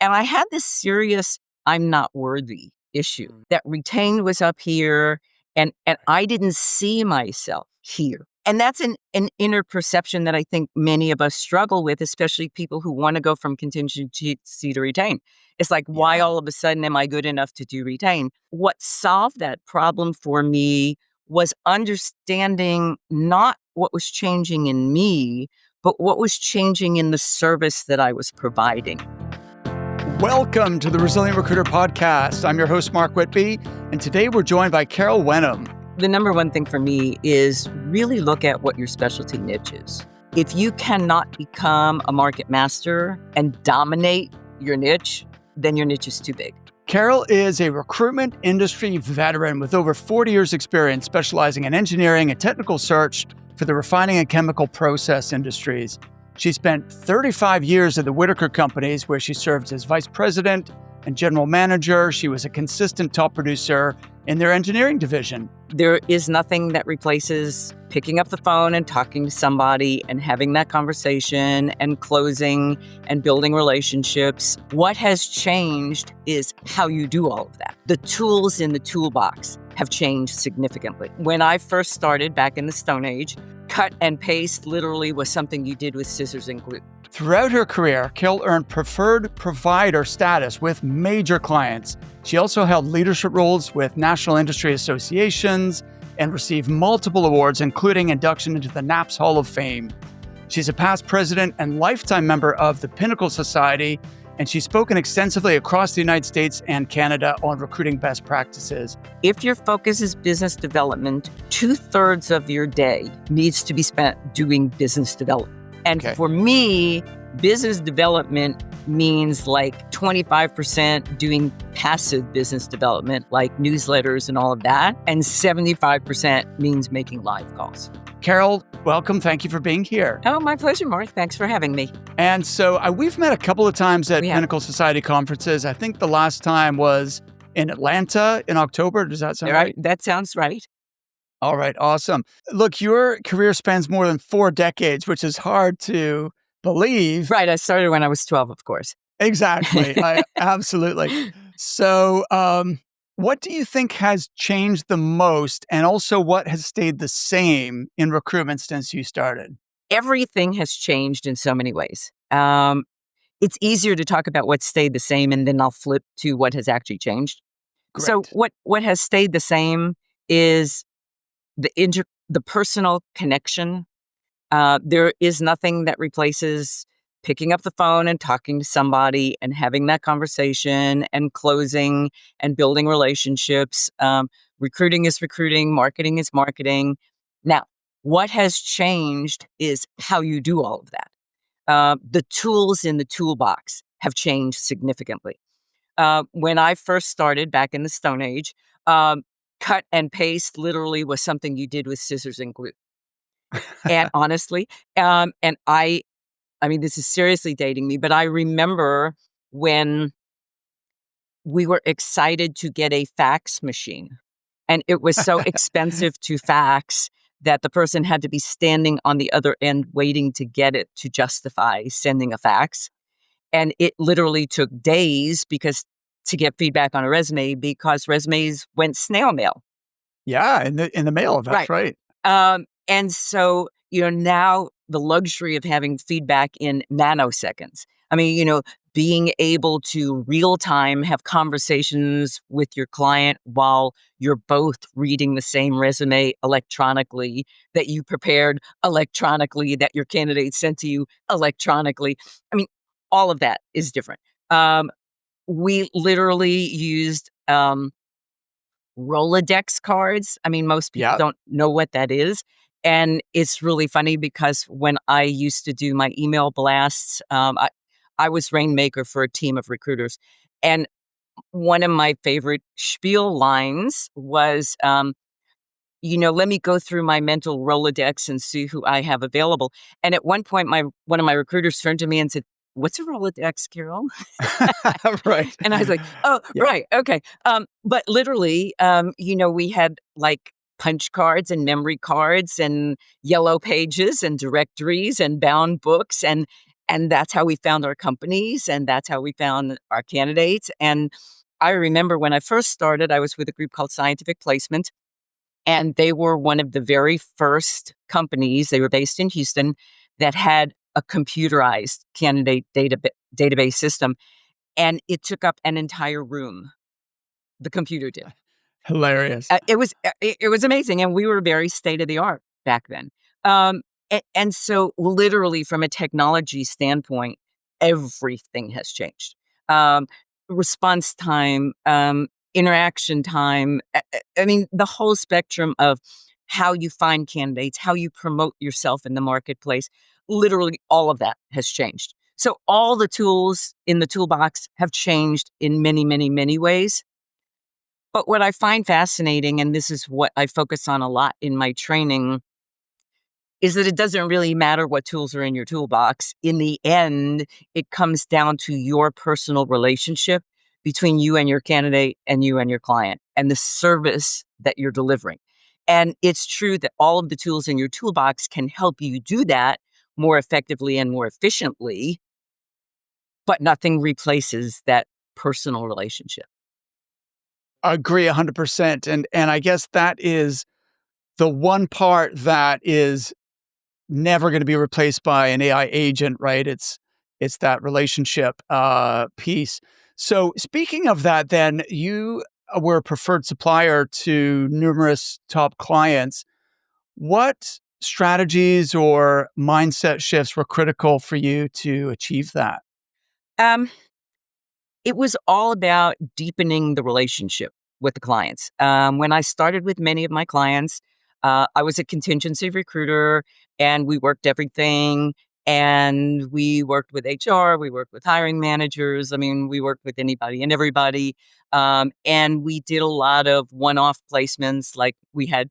And I had this serious, I'm not worthy issue that retained was up here and I didn't see myself here. And that's an inner perception that I think many of us struggle with, especially people who want to go from contingency to retain. It's like, why all of a sudden am I good enough to do retain? What solved that problem for me was understanding not what was changing in me, but what was changing in the service that I was providing. Welcome to the Resilient Recruiter Podcast. I'm your host, Mark Whitby, and today we're joined by Carol Wenom. The number one thing for me is really look at what your specialty niche is. If you cannot become a market master and dominate your niche, then your niche is too big. Carol is a recruitment industry veteran with over 40 years experience specializing in engineering and technical search for the refining and chemical process industries. She spent 35 years at the Whitaker companies where she served as vice president and general manager. She was a consistent top producer in their engineering division. There is nothing that replaces picking up the phone and talking to somebody and having that conversation and closing and building relationships. What has changed is how you do all of that. The tools in the toolbox have changed significantly. When I first started back in the Stone Age, cut and paste literally was something you did with scissors and glue. Throughout her career, Carol earned preferred provider status with major clients. She also held leadership roles with national industry associations and received multiple awards, including induction into the Knapp's Hall of Fame. She's a past president and lifetime member of the Pinnacle Society, and she's spoken extensively across the United States and Canada on recruiting best practices. If your focus is business development, 2/3 of your day needs to be spent doing business development. And for me, business development means like 25% doing passive business development, like newsletters and all of that. And 75% means making live calls. Carol, welcome. Thank you for being here. Oh, my pleasure, Mark. Thanks for having me. And so we've met a couple of times at Pinnacle Society conferences. I think the last time was in Atlanta in October. Does that sound right? That sounds right. All right. Awesome. Look, your career spans more than 4 decades, which is hard to believe. Right. I started when I was 12, of course. Exactly. Absolutely. So what do you think has changed the most, and also what has stayed the same in recruitment since you started? Everything has changed in so many ways. It's easier to talk about what stayed the same, and then I'll flip to what has actually changed. Great. So what has stayed the same is the personal connection. There is nothing that replaces picking up the phone and talking to somebody and having that conversation and closing and building relationships. Recruiting is recruiting, marketing is marketing. Now, what has changed is how you do all of that. The tools in the toolbox have changed significantly. When I first started back in the Stone Age, cut and paste literally was something you did with scissors and glue. And honestly, and I mean, this is seriously dating me, but I remember when we were excited to get a fax machine, and it was so expensive to fax that the person had to be standing on the other end waiting to get it to justify sending a fax. And it literally took days to get feedback on a resume, because resumes went snail mail. Yeah, in the mail. That's right. And so, now the luxury of having feedback in nanoseconds. I mean, being able to real time have conversations with your client while you're both reading the same resume electronically that you prepared electronically, that your candidate sent to you electronically. I mean, all of that is different. We literally used Rolodex cards. I mean, most people don't know what that is. And it's really funny because when I used to do my email blasts, I was Rainmaker for a team of recruiters. And one of my favorite spiel lines was, let me go through my mental Rolodex and see who I have available. And at one point, one of my recruiters turned to me and said, "What's a Rolodex, Carol?" Right. And I was like, "Oh, right. Okay." But literally, we had like punch cards and memory cards and yellow pages and directories and bound books. And And that's how we found our companies, and that's how we found our candidates. And I remember when I first started, I was with a group called Scientific Placement, and they were one of the very first companies, they were based in Houston, that had a computerized candidate database system. And it took up an entire room. The computer did. Hilarious. It was amazing, and we were very state of the art back then. Um, and so, literally, from a technology standpoint, everything has changed. Um, Response time, interaction time. I mean, the whole spectrum of how you find candidates, how you promote yourself in the marketplace. Literally, all of that has changed. So, all the tools in the toolbox have changed in many, many, many ways. But what I find fascinating, and this is what I focus on a lot in my training, is that it doesn't really matter what tools are in your toolbox. In the end, it comes down to your personal relationship between you and your candidate and you and your client and the service that you're delivering. And it's true that all of the tools in your toolbox can help you do that more effectively and more efficiently, but nothing replaces that personal relationship. Agree 100%. And I guess that is the one part that is never going to be replaced by an AI agent, right? It's that relationship piece. So speaking of that, then you were a preferred supplier to numerous top clients. What strategies or mindset shifts were critical for you to achieve that? Um, It was all about deepening the relationship with the clients. When I started with many of my clients, I was a contingency recruiter and we worked everything. And we worked with HR, we worked with hiring managers. I mean, we worked with anybody and everybody. And we did a lot of one off placements. Like we had,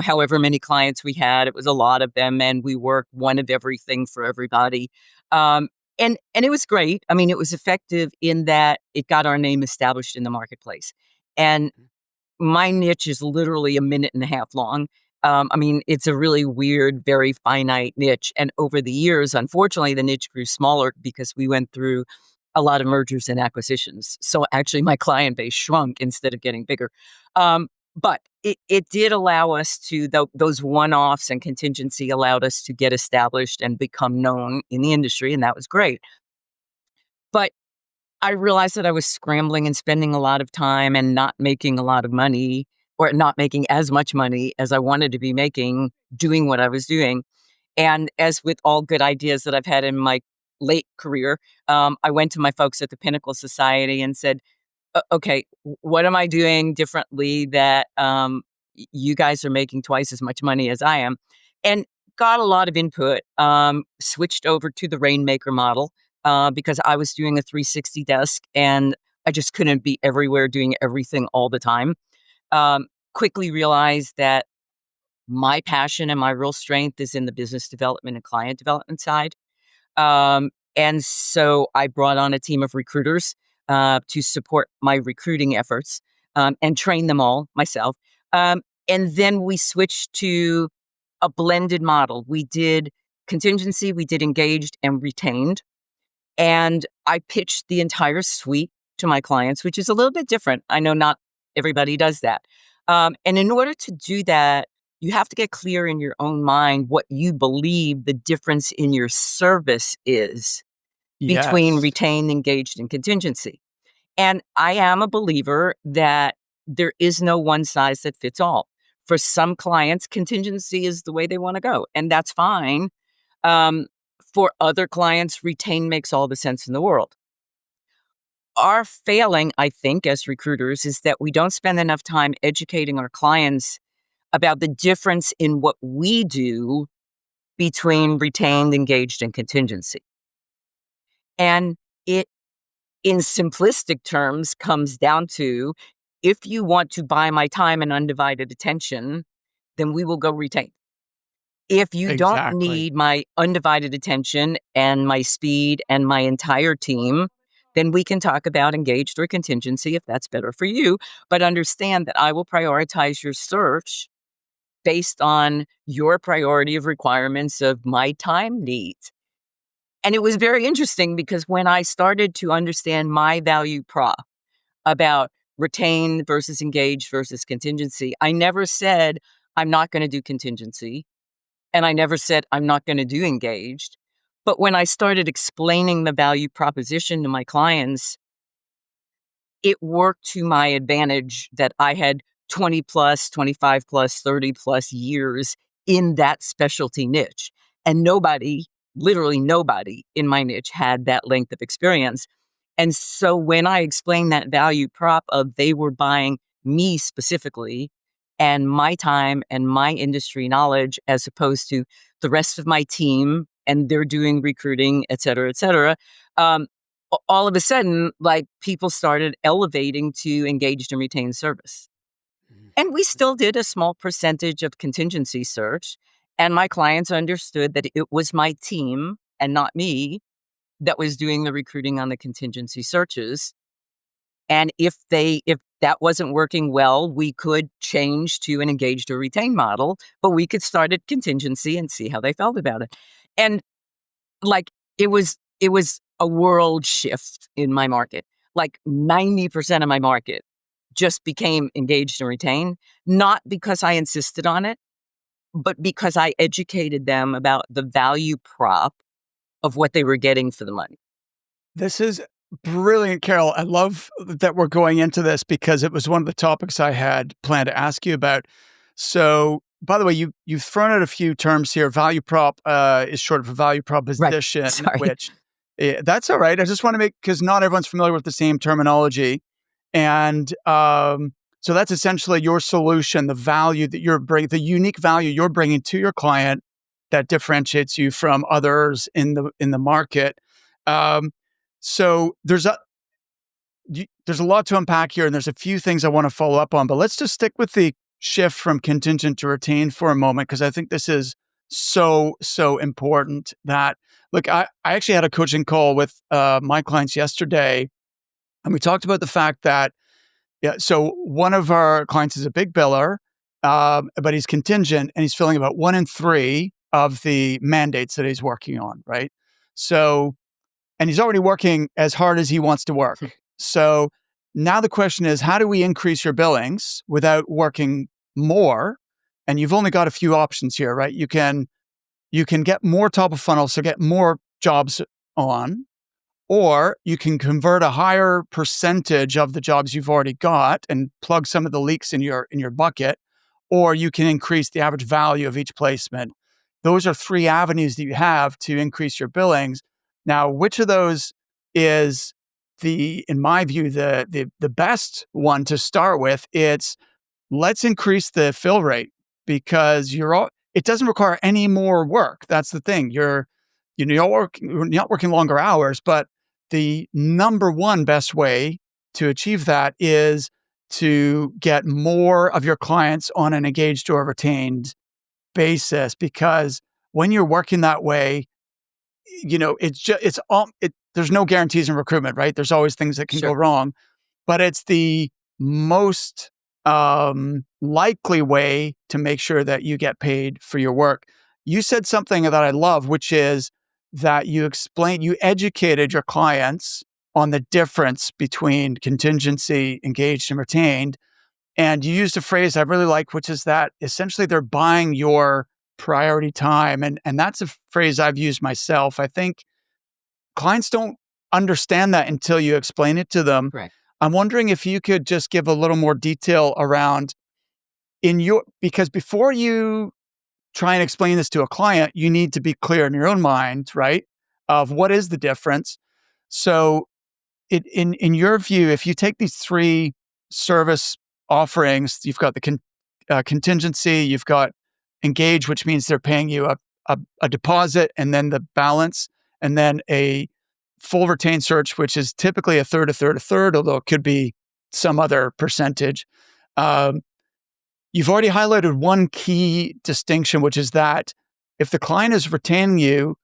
however many clients we had, it was a lot of them. And we worked one of everything for everybody. Um, and it was great. I mean, it was effective in that it got our name established in the marketplace. And my niche is literally a minute and a half long. I mean, it's a really weird, very finite niche. And over the years, unfortunately, the niche grew smaller because we went through a lot of mergers and acquisitions. So actually, my client base shrunk instead of getting bigger. But it did allow us to, those one offs and contingency allowed us to get established and become known in the industry. And that was great. But I realized that I was scrambling and spending a lot of time and not making a lot of money or not making as much money as I wanted to be making doing what I was doing. And as with all good ideas that I've had in my late career, I went to my folks at the Pinnacle Society and said, Okay, what am I doing differently that you guys are making twice as much money as I am?" And got a lot of input, switched over to the Rainmaker model because I was doing a 360 desk and I just couldn't be everywhere doing everything all the time. Quickly realized that my passion and my real strength is in the business development and client development side. And so I brought on a team of recruiters to support my recruiting efforts and train them all myself. And then we switched to a blended model. We did contingency, we did engaged and retained. And I pitched the entire suite to my clients, which is a little bit different. I know not everybody does that. And in order to do that, you have to get clear in your own mind what you believe the difference in your service is between Yes, retained, engaged, and contingency. And I am a believer that there is no one size that fits all. For some clients, contingency is the way they want to go, and that's fine. Um, for other clients, retain makes all the sense in the world. Our failing, I think, as recruiters, is that we don't spend enough time educating our clients about the difference in what we do between retained, engaged, and contingency. And it, in simplistic terms, comes down to if you want to buy my time and undivided attention, then we will go retain. If you don't exactly. need my undivided attention and my speed and my entire team, then we can talk about engaged or contingency if that's better for you. But understand that I will prioritize your search based on your priority of requirements of my time needs. And it was very interesting because when I started to understand my value prop about retain versus engage versus contingency, I never said, I'm not going to do contingency. And I never said, I'm not going to do engaged. But when I started explaining the value proposition to my clients, it worked to my advantage that I had 20 plus, 25 plus, 30 plus years in that specialty niche. And nobody, literally nobody in my niche had that length of experience. And so when I explained that value prop of they were buying me specifically and my time and my industry knowledge as opposed to the rest of my team and they're doing recruiting, et cetera, um, all of a sudden, like people started elevating to engaged and retained service. And we still did a small percentage of contingency search. And my clients understood that it was my team and not me that was doing the recruiting on the contingency searches. And if that wasn't working well, we could change to an engaged or retained model, but we could start at contingency and see how they felt about it. And like it was a world shift in my market. Like 90% of my market just became engaged and retained, not because I insisted on it, but because I educated them about the value prop of what they were getting for the money. This is brilliant, Carol. I love that we're going into this because it was one of the topics I had planned to ask you about. So, by the way, you've thrown out a few terms here. Value prop is short for value Right. proposition, Sorry. which that's all right. I just want to make because not everyone's familiar with the same terminology, and so that's essentially your solution, the value that you're bringing, the unique value you're bringing to your client that differentiates you from others in the market. Um, so there's a lot to unpack here, and there's a few things I want to follow up on, but let's just stick with the shift from contingent to retain for a moment, because I think this is so important that, look, I actually had a coaching call with my clients yesterday, and we talked about the fact that, yeah, so one of our clients is a big biller, but he's contingent and he's filling about 1 in 3 of the mandates that he's working on, right? So, and he's already working as hard as he wants to work. So now the question is, how do we increase your billings without working more? And you've only got a few options here, right? You can get more top of funnel, so get more jobs on, or you can convert a higher percentage of the jobs you've already got and plug some of the leaks in your bucket, or you can increase the average value of each placement. Those are 3 avenues that you have to increase your billings. Now, which of those is in my view, the best one to start with? It's, let's increase the fill rate because it doesn't require any more work. That's the thing. You're not working longer hours, but the number one best way to achieve that is to get more of your clients on an engaged or retained basis, because when you're working that way, there's no guarantees in recruitment, right? There's always things that can go Sure. wrong, but it's the most likely way to make sure that you get paid for your work. You said something that I love, which is that you educated your clients on the difference between contingency, engaged, and retained. And you used a phrase I really like, which is that essentially they're buying your priority time. And that's a phrase I've used myself. I think clients don't understand that until you explain it to them. Correct. I'm wondering if you could just give a little more detail around because before you try and explain this to a client, you need to be clear in your own mind, right? Of what is the difference. So in your view, if you take these 3 service offerings, you've got the contingency, you've got engage, which means they're paying you a deposit and then the balance, and then a full retained search, which is typically a third, although it could be some other percentage. Um, you've already highlighted one key distinction, which is that if the client is retaining you,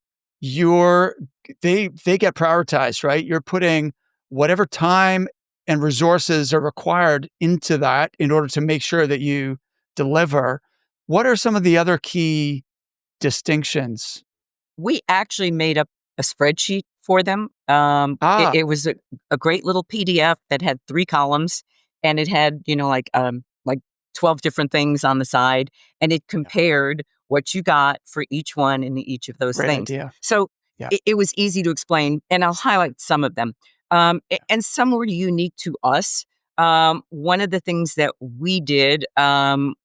they get prioritized, right? You're putting whatever time and resources are required into that in order to make sure that you deliver. What are some of the other key distinctions? We actually made up a spreadsheet for them. It was a great little PDF that had 3 columns, and it had, like 12 different things on the side, and it Yeah. compared what you got for each one in each of those Great things. idea. So Yeah. it was easy to explain, and I'll highlight some of them. And some were unique to us. One of the things that we did,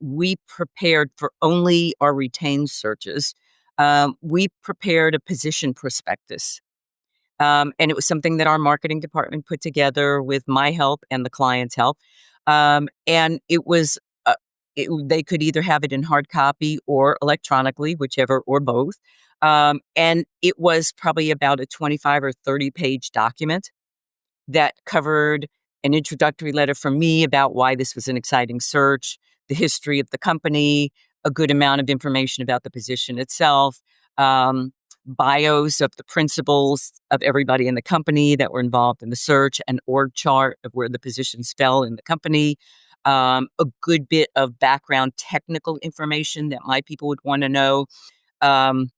we prepared for only our retained searches. We prepared a position prospectus. And it was something that our marketing department put together with my help and the client's help. And it was, they could either have it in hard copy or electronically, whichever, or both. And it was probably about a 25 or 30-page document that covered an introductory letter from me about why this was an exciting search, the history of the company, a good amount of information about the position itself, um, bios of the principals of everybody in the company that were involved in the search, an org chart of where the positions fell in the company, a good bit of background technical information that my people would want to know. Um,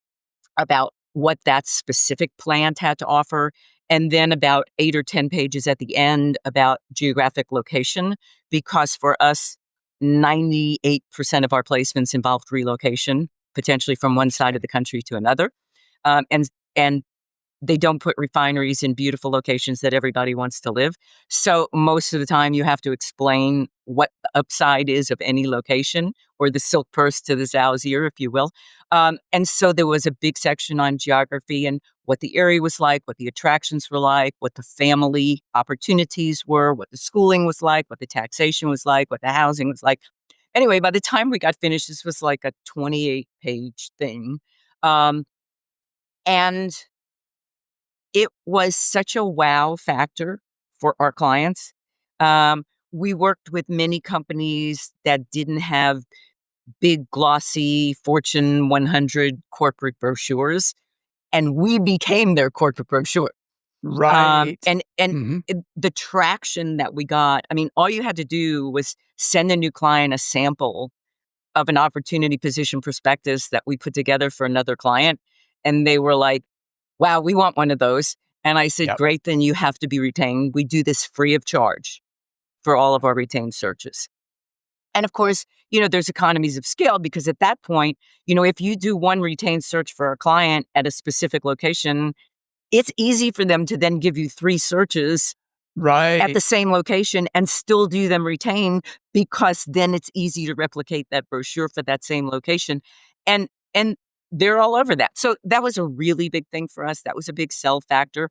about what that specific plant had to offer, and then about 8 or 10 pages at the end about geographic location, because for us, 98% of our placements involved relocation, potentially from one side of Interesting. the country to another. And they don't put refineries in beautiful locations that everybody wants to live. So most of the time you have to explain what the upside is of any location, or the silk purse to the sow's ear, if you will. And so there was a big section on geography and what the area was like, what the attractions were like, what the family opportunities were, what the schooling was like, what the taxation was like, what the housing was like. Anyway, by the time we got finished, this was like a 28-page thing. Um, and it was such a wow factor for our clients. We worked with many companies that didn't have big, glossy Fortune 100 corporate brochures, and we became their corporate brochure. Right. And Hmm. the traction that we got, I mean, all you had to do was send a new client a sample of an opportunity position prospectus that we put together for another client, and they were like, wow, we want one of those. And I said, Yep. great, then you have to be retained. We do this free of charge for all of our retained searches. And of course, there's economies of scale, because at that point, if you do one retained search for a client at a specific location, it's easy for them to then give you 3 searches at Right. the same location and still do them retained, because then it's easy to replicate that brochure for that same location. And they're all over that. So that was a really big thing for us. That was a big sell factor.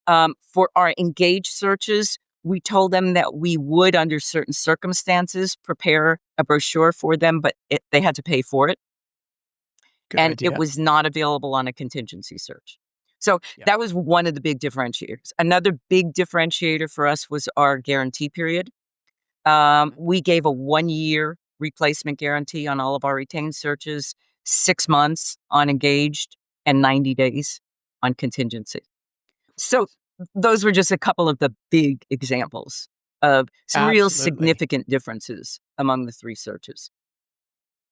For our engaged searches, we told them that we would, under certain circumstances, prepare a brochure for them, but they had to pay for it, Good and it idea. was not available on a contingency search. So Yeah. that was one of the big differentiators. Another big differentiator for us was our guarantee period. We gave a 1-year replacement guarantee on all of our retained searches, 6 months on engaged, and 90 days on contingency. So those were just a couple of the big examples of some real Absolutely. significant differences among the 3 searches.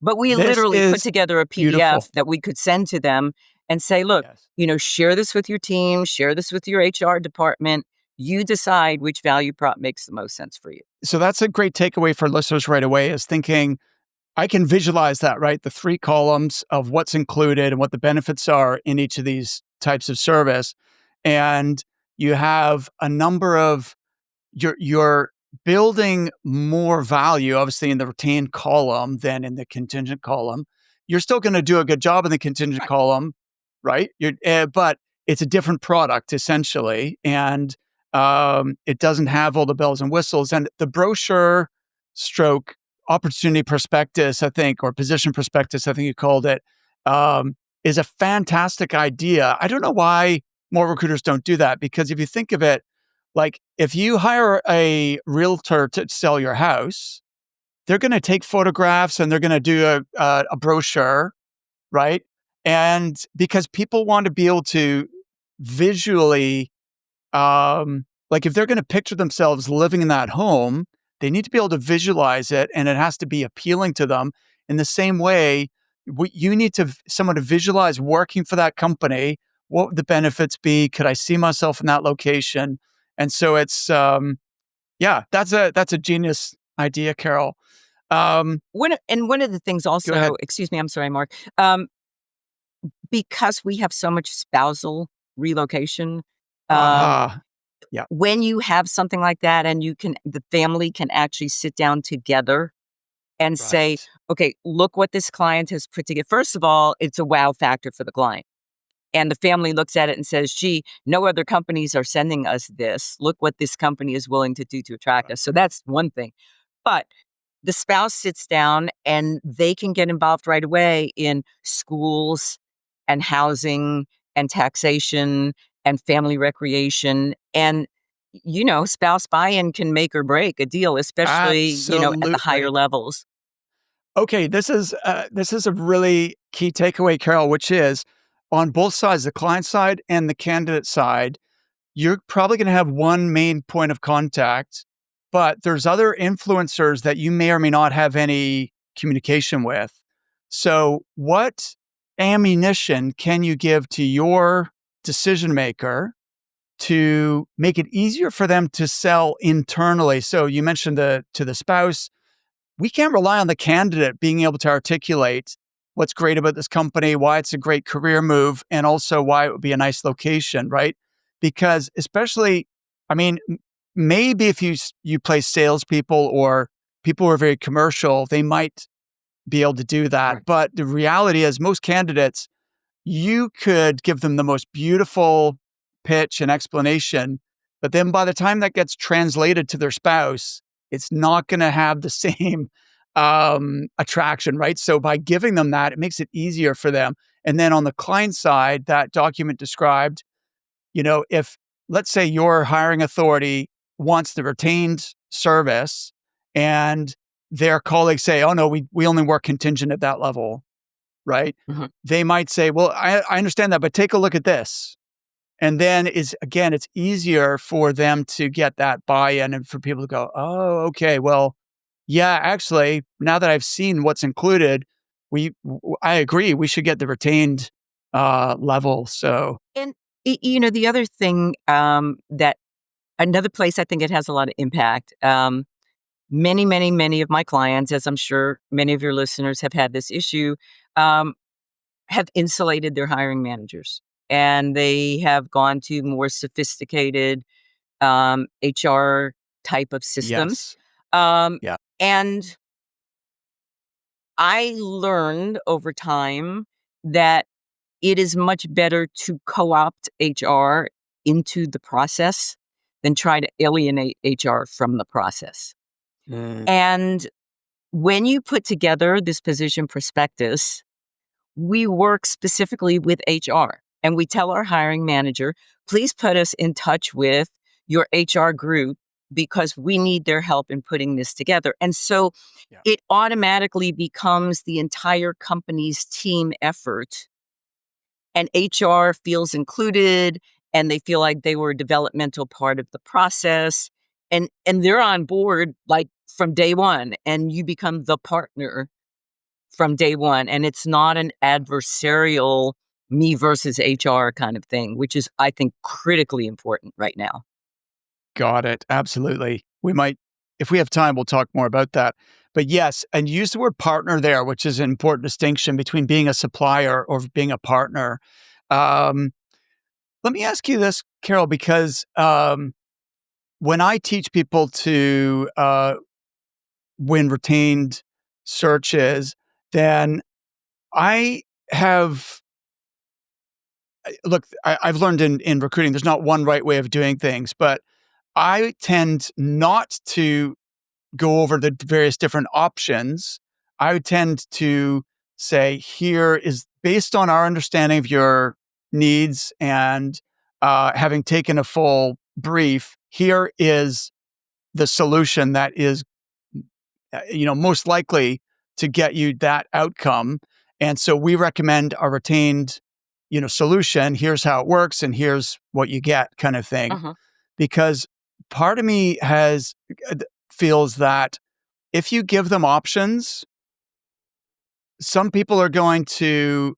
But we This literally put is together a beautiful. PDF that we could send to them and say, look, Yes. share this with your team, share this with your HR department. You decide which value prop makes the most sense for you. So that's a great takeaway for listeners right away, is thinking, I can visualize that, right? The 3 columns of what's included and what the benefits are in each of these types of service. And you have a number of, you're building more value, obviously, in the retained column than in the contingent column. You're still going to do a good job in the contingent Right. column, right? But it's a different product essentially, and it doesn't have all the bells and whistles. And the brochure stroke opportunity prospectus, I think, or position prospectus, I think you called it, is a fantastic idea. I don't know why more recruiters don't do that, because if you think of it, like if you hire a realtor to sell your house, they're going to take photographs and they're going to do a brochure, right? And because people want to be able to visually, like if they're going to picture themselves living in that home, they need to be able to visualize it, and it has to be appealing to them. In the same way, you need someone to visualize working for that company, What would the benefits be? Could I see myself in that location? And so it's yeah, that's a genius idea, Carol. Um, One of the things Go also, ahead. excuse me, I'm sorry, Mark, because we have so much spousal relocation, um, Ah, yeah, when you have something like that and the family can actually sit down together and say, right. okay, look what this client has put together. First of all, it's a wow factor for the client. And the family looks at it and says, gee, no other companies are sending us this. Look what this company is willing to do to attract us. So that's one thing. But the spouse sits down and they can get involved right away in schools and housing and taxation and family recreation. And, spouse buy in can make or break a deal, especially, at the higher Absolutely. levels. Okay, this is a really key takeaway, Carol, which is on both sides, the client side and the candidate side, you're probably going to have one main point of contact, but there's other influencers that you may or may not have any communication with. So, what ammunition can you give to your decision maker to make it easier for them to sell internally? So, you mentioned to the spouse, we can't rely on the candidate being able to articulate what's great about this company, why it's a great career move, and also why it would be a nice location, right? Because especially, I mean, maybe if you place salespeople or people who are very commercial, they might be able to do that. Right. But the reality is, most candidates, you could give them the most beautiful pitch and explanation, but then by the time that gets translated to their spouse, it's not going to have the same attraction, right? So by giving them that, it makes it easier for them. And then on the client side, that document described, if let's say your hiring authority wants the retained service and their colleagues say, oh no, we only work contingent at that level, right? Mhm. They might say, well, I understand that, but take a look at this. And then it's easier for them to get that buy-in and for people to go, oh, okay, well, yeah, actually, now that I've seen what's included, I agree, we should get the retained level. So And, the other thing that another place I think it has a lot of impact. Many, many, many of my clients, as I'm sure many of your listeners have had this issue, um, have insulated their hiring managers and they have gone to more sophisticated HR type of systems. yes, Um, yeah, and I learned over time that it is much better to co opt HR into the process than try to alienate HR from the process. mm, And when you put together this position prospectus, we work specifically with HR and we tell our hiring manager, please put us in touch with your HR group because we need their help in putting this together. And so yeah, it automatically becomes the entire company's team effort, and HR feels included and they feel like they were a developmental part of the process, and they're on board like from day one, and you become the partner from day one, and it's not an adversarial me versus HR kind of thing, which is, I think, critically important right now. got it. Absolutely. We might, if we have time, we'll talk more about that. But yes, and use the word partner there, which is an important distinction between being a supplier or being a partner. Um, Let me ask you this, Carol, because when I teach people to win retained searches, then I have look. I've learned in recruiting, there's not one right way of doing things, but I tend not to go over the various different options. I would tend to say, here is based on our understanding of your needs and having taken a full brief, here is the solution that is, most likely to get you that outcome. And so we recommend a retained, solution. Here's how it works and here's what you get kind of thing. Uh-huh. Because part of me feels that if you give them options, some people are going to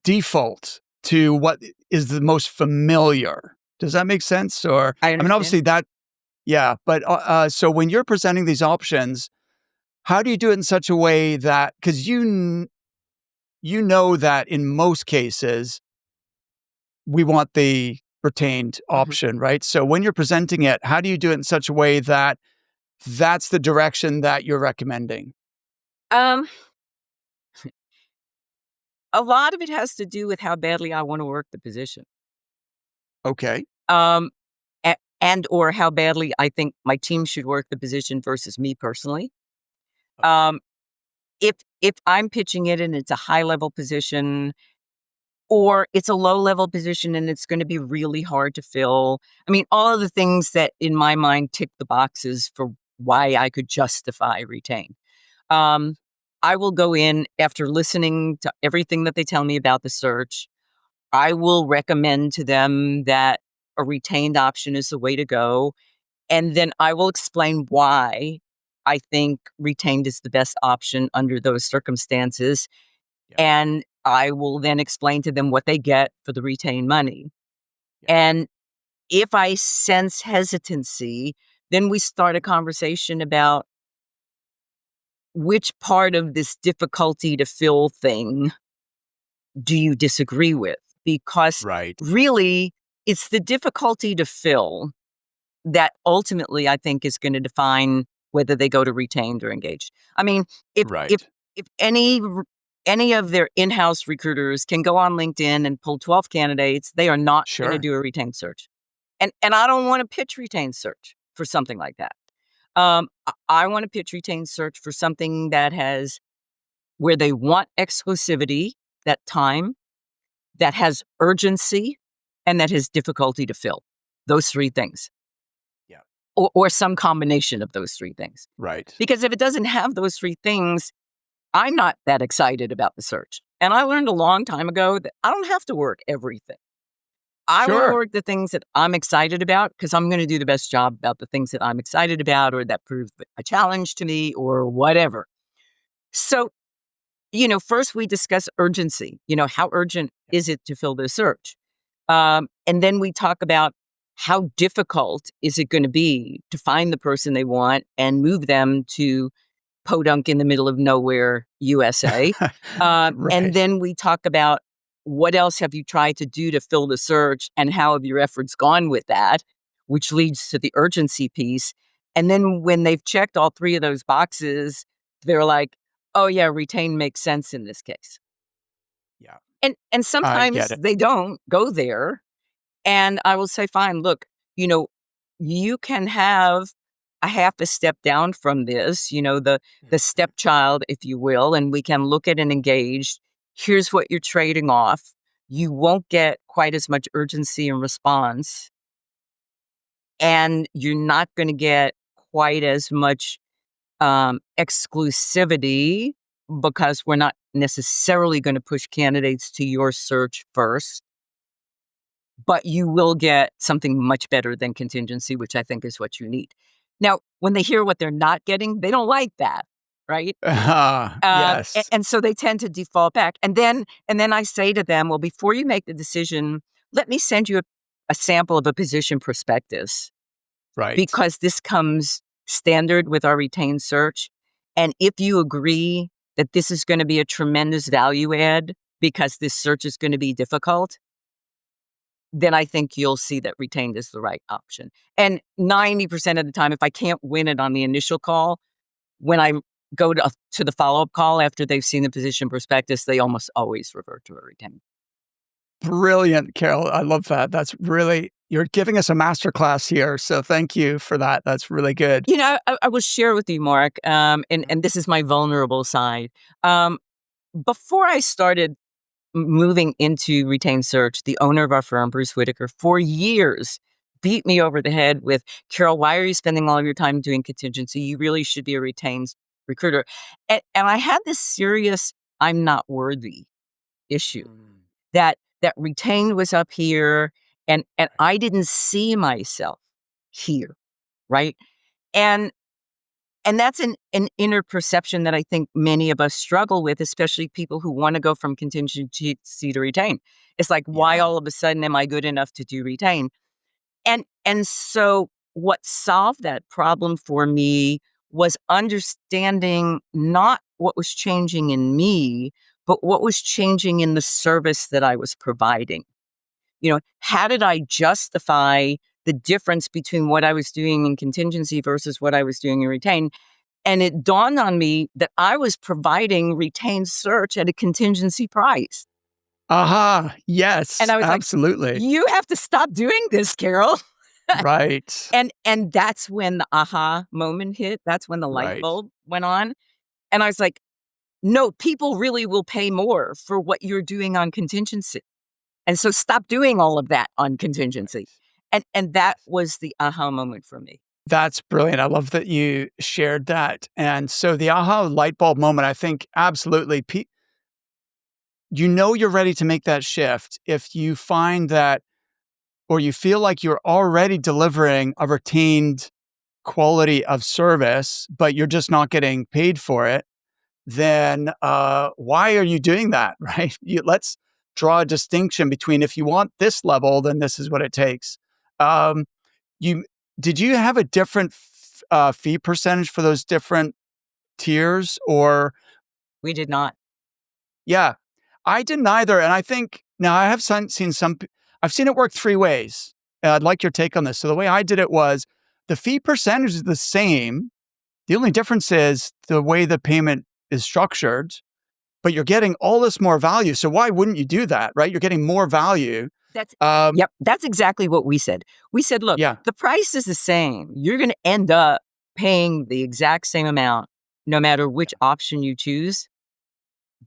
default to what is the most familiar. Does that make sense? Or, I I mean, understand. obviously that, yeah. But so when you're presenting these options, how do you do it in such a way that, because you know that in most cases, we want the retained Mhm. option, right? So when you're presenting it, how do you do it in such a way that that's the direction that you're recommending? Um, a lot of it has to do with how badly I want to work the position. Okay. Um, and or how badly I think my team should work the position versus me personally. Um, if I'm pitching it and it's a high level position or it's a low level position and it's going to be really hard to fill. I mean, all of the things that in my mind tick the boxes for why I could justify retain. Um, I will go in after listening to everything that they tell me about the search. I will recommend to them that a retained option is the way to go. And then I will explain why I think retained is the best option under those circumstances. Yeah. And I will then explain to them what they get for the retained money. Yeah. And if I sense hesitancy, then we start a conversation about which part of this difficulty to fill thing do you disagree with? Because Right. really, it's the difficulty to fill that ultimately I think is going to define whether they go to retained or engaged. I mean, if if Right. if any of their in-house recruiters can go on LinkedIn and pull 12 candidates, they are not going to Sure. do a retained search. And I don't want to pitch retained search for something like that. I want to pitch retained search for something that has where they want exclusivity, that time, that has urgency, and that has difficulty to fill. Those three things. Yeah. Or some combination of those three things. Right. Because if it doesn't have those three things, I'm not that excited about the search. And I learned a long time ago that I don't have to work everything. I want to Sure. work the things that I'm excited about because I'm going to do the best job about the things that I'm excited about or that prove a challenge to me or whatever. So, first we discuss urgency. How urgent Yeah. is it to fill this search? And then we talk about how difficult is it going to be to find the person they want and move them to podunk in the middle of nowhere, USA. And Right. then we talk about what else have you tried to do to fill the search and how have your efforts gone with that, which leads to the urgency piece. And then when they've checked all three of those boxes, they're like, oh, yeah, retain makes sense in this case. Yeah. And I sometimes get it. they don't go there. And I will say, fine, look, you know, you can have a half a step down from this, the stepchild, if you will, and we can look at and engage. Here's what you're trading off. You won't get quite as much urgency and response, and you're not going to get quite as much exclusivity because we're not necessarily going to push candidates to your search first. But you will get something much better than contingency, which I think is what you need. Now, when they hear what they're not getting, they don't like that, right? Yes. And so they tend to default back. And then I say to them, well, before you make the decision, let me send you a sample of a position prospectus Right. because this comes standard with our retained search. And if you agree that this is going to be a tremendous value add because this search is going to be difficult, then I think you'll see that retained is the right option. And 90% of the time, if I can't win it on the initial call, when I go to the follow-up call after they've seen the position prospectus, they almost always revert to a retained. Brilliant, Carol. I love that. That's really, you're giving us a masterclass here. So thank you for that. That's really good. I will share with you, Mark, Mhm. and this is my vulnerable side. Um, Before I started moving into retained search, the owner of our firm, Bruce Whitaker, for years beat me over the head with, Carol, why are you spending all of your time doing contingency? You really should be a retained recruiter. And I had this serious, I'm not worthy issue Mm. that retained was up here and Right. I didn't see myself here. Right. And And that's an inner perception that I think many of us struggle with, especially people who want to go from contingency to retain. It's like, why Yeah. all of a sudden am I good enough to do retain? And so what solved that problem for me was understanding not what was changing in me, but what was changing in the service that I was providing. How did I justify the difference between what I was doing in contingency versus what I was doing in retain? And it dawned on me that I was providing retained search at a contingency price. Aha. And Yes, I was like, absolutely. you have to stop doing this, Carol. Right. And that's when the aha moment hit. That's when the light Right. bulb went on. And I was like, no, people really will pay more for what you're doing on contingency. And so stop doing all of that on contingency. Right. And that was the aha moment for me. That's brilliant. I love that you shared that. And so the aha light bulb moment, I think absolutely, you're ready to make that shift if you find that, or you feel like you're already delivering a retained quality of service, but you're just not getting paid for it. Then why are you doing that, right? Let's draw a distinction between, if you want this level, then this is what it takes. Um, you Did you have a different fee percentage for those different tiers, or We did not. yeah, I didn't either. And I think now I have seen I've seen it work three ways. I'd like your take on this. So the way I did it was the fee percentage is the same. The only difference is the way the payment is structured, but you're getting all this more value. So why wouldn't you do that, right? You're getting more value. That's Um, Yep, that's exactly what we said. We said, look, yeah, the price is the same. You're going to end up paying the exact same amount no matter which option you choose.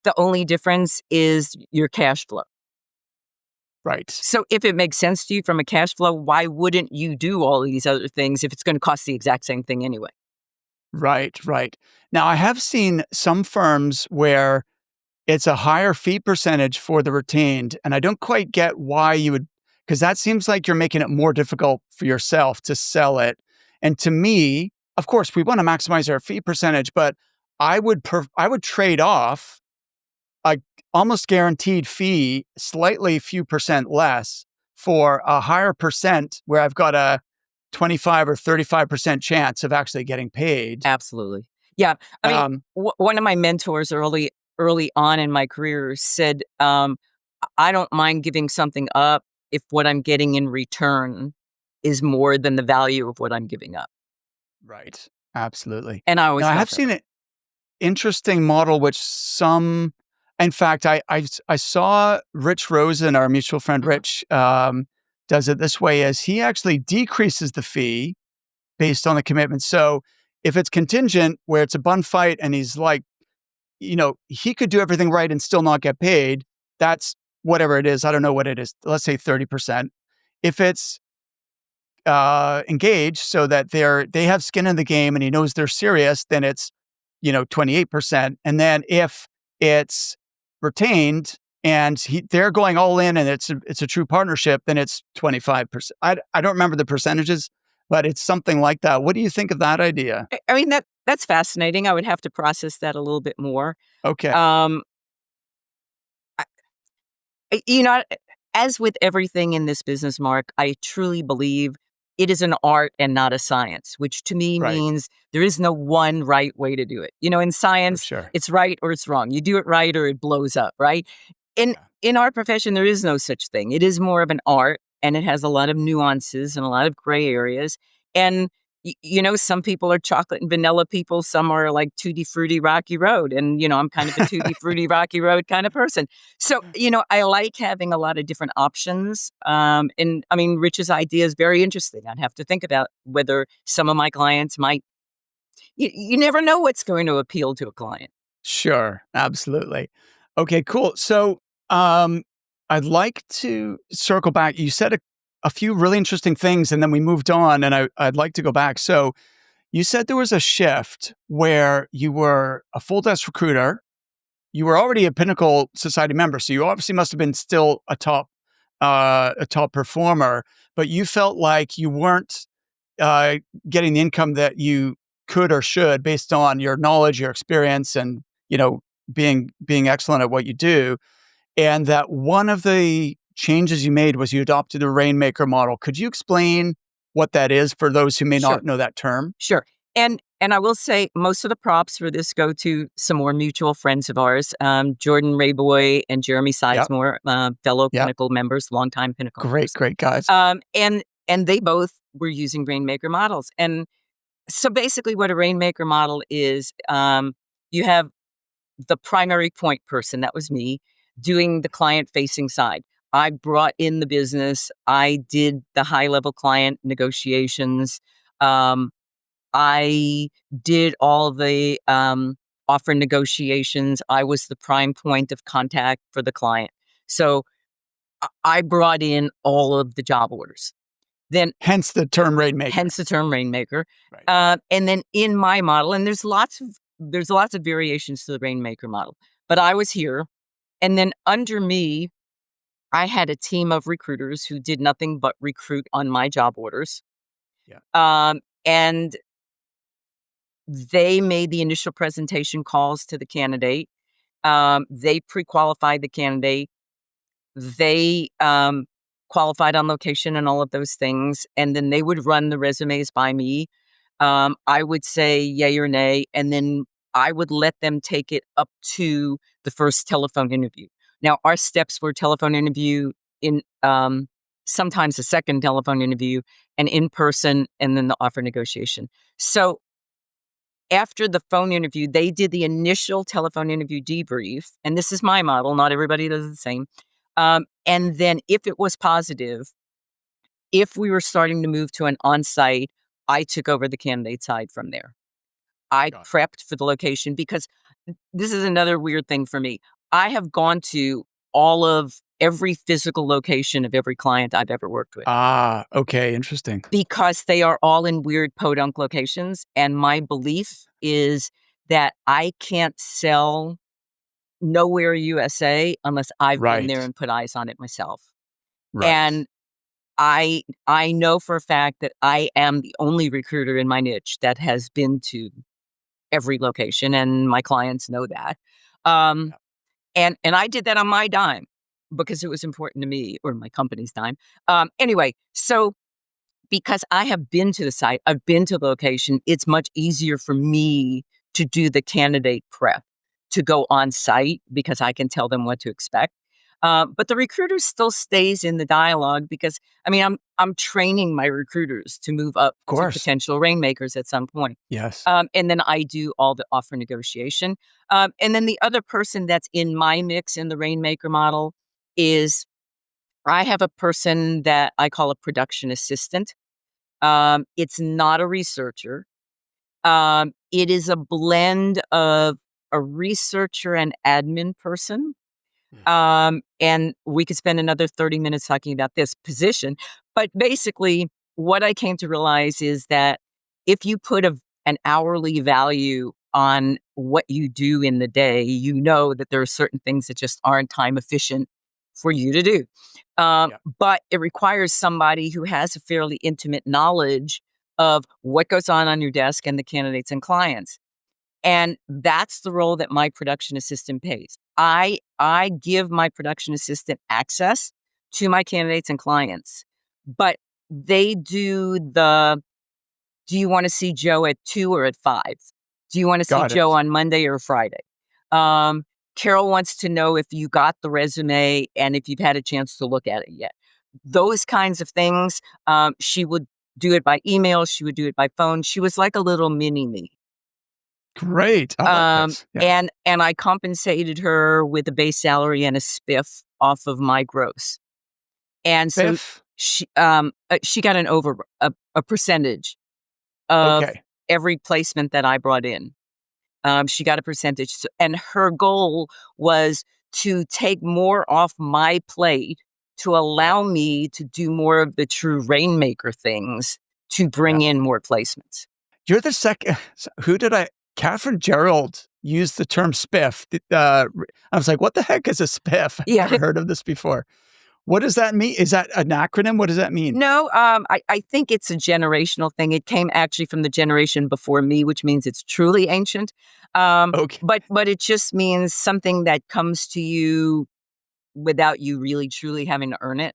The only difference is your cash flow. right, So if it makes sense to you from a cash flow, why wouldn't you do all these other things if it's going to cost the exact same thing anyway? right. Now I have seen some firms where it's a higher fee percentage for the retained, and I don't quite get why you would, because that seems like you're making it more difficult for yourself to sell it. And to me, of course, we want to maximize our fee percentage, but I would trade off a almost guaranteed fee, slightly few percent less, for a higher percent where I've got a 25 or 35% chance of actually getting paid. Absolutely. Yeah. I mean, Um, one of my mentors early on in my career said, I don't mind giving something up if what I'm getting in return is more than the value of what I'm giving up. right. Absolutely. And I Now always I felt have that seen way. an interesting model, which in fact, I saw Rich Rosen, our mutual friend Mhm. Rich, does it this way: as he actually decreases the fee based on the commitment. So if it's contingent, where it's a bun fight, and he's like, he could do everything right and still not get paid. That's whatever it is. I don't know what it is. Let's say 30%. If it's engaged, so that they have skin in the game and he knows they're serious, then it's 28%. And then if it's retained and they're going all in and it's a true partnership, then it's 25%. I don't remember the percentages, but it's something like that. What do you think of that idea? I mean, that's fascinating. I would have to process that a little bit more. Okay. Um, I you know, as with everything in this business, Mark, I truly believe it is an art and not a science, which to me Right. means there is no one right way to do it. In For science, sure. it's right or it's wrong. You do it right or it blows up, right? In Yeah. in our profession, there is no such thing. It is more of an art, and it has a lot of nuances and a lot of gray areas. And some people are chocolate and vanilla people. Some are like tutti frutti rocky road, and I'm kind of a tutti frutti rocky road kind of person. So, I like having a lot of different options. And I mean, Rich's idea is very interesting. I'd have to think about whether some of my clients might, you never know what's going to appeal to a client. Sure, absolutely. Okay, cool. So, I'd like to circle back. You said a few really interesting things, and then we moved on, and I'd like to go back. So, you said there was a shift where you were a full desk recruiter. You were already a Pinnacle Society member, so you obviously must have been still a top performer, but you felt like you weren't uh, getting the income that you could or should based on your knowledge, your experience, and being excellent at what you do. And that one of the changes you made was you adopted the Rainmaker model. Could you explain what that is for those who may Sure. not know that term? Sure. And I will say most of the props for this go to some more mutual friends of ours, Jordan Rayboy and Jeremy Yep. Sizemore, fellow Yep. Pinnacle members, longtime Pinnacle Great, members. great guys. And they both were using Rainmaker models. And so basically what a Rainmaker model is, you have the primary point person, that was me, doing the client-facing side. I brought in the business. I did the high-level client negotiations. I did all the offer negotiations. I was the prime point of contact for the client. So I brought in all of the job orders. Then, hence the term Rainmaker. hence the term Rainmaker. Right. And then in my model, and there's lots of variations to the Rainmaker model, but I was here, and then under me, I had a team of recruiters who did nothing but recruit on my job orders. Yeah. And they made the initial presentation calls to the candidate. They pre-qualified the candidate. They qualified on location and all of those things. And then they would run the resumes by me. I would say yay or nay, and then I would let them take it up to the first telephone interview. Now, our steps were telephone interview, in sometimes a second telephone interview, and in person, and then the offer negotiation. So after the phone interview, they did the initial telephone interview debrief, and this is my model. Not everybody does the same. And then if it was positive, if we were starting to move to an on-site, I took over the candidate side from there. I prepped for the location, because this is another weird thing for me. I have gone to every physical location of every client I've ever worked with. Ah, okay, interesting. Because they are all in weird podunk locations. And my belief is that I can't sell Nowhere USA unless I've been there and put eyes on it myself. Right. And I know for a fact that I am the only recruiter in my niche that has been to every location, and my clients know that. And I did that on my dime because it was important to me, or my company's dime. Anyway, so because I have been to the site, I've been to the location, it's much easier for me to do the candidate prep, to go on site, because I can tell them what to expect. But the recruiter still stays in the dialogue, because I'm training my recruiters to move up to potential Rainmakers at some point. Yes. And then I do all the offer negotiation. And then the other person that's in my mix in the Rainmaker model is, I have a person that I call a production assistant. It's not a researcher. It is a blend of a researcher and admin person. And we could spend another 30 minutes talking about this position. But basically, what I came to realize is that if you put an hourly value on what you do in the day, you know that there are certain things that just aren't time efficient for you to do. But it requires somebody who has a fairly intimate knowledge of what goes on your desk and the candidates and clients. And that's the role that my production assistant pays. I give my production assistant access to my candidates and clients, but they do you want to see Joe at 2 or at 5? Do you want to see Joe on Monday or Friday? Carol wants to know if you got the resume and if you've had a chance to look at it yet. Those kinds of things. She would do it by email. She would do it by phone. She was like a little mini me. Great. I like this. Yeah. And I compensated her with a base salary and a spiff off of my gross. And so she got a percentage of every placement that I brought in. She got a percentage. And her goal was to take more off my plate to allow me to do more of the true Rainmaker things, to bring in more placements. You're the second. Catherine Gerald used the term spiff. I was like, what the heck is a spiff? I've never heard of this before. What does that mean? Is that an acronym? What does that mean? No, I think it's a generational thing. It came actually from the generation before me, which means it's truly ancient. Okay. But it just means something that comes to you without you really truly having to earn it.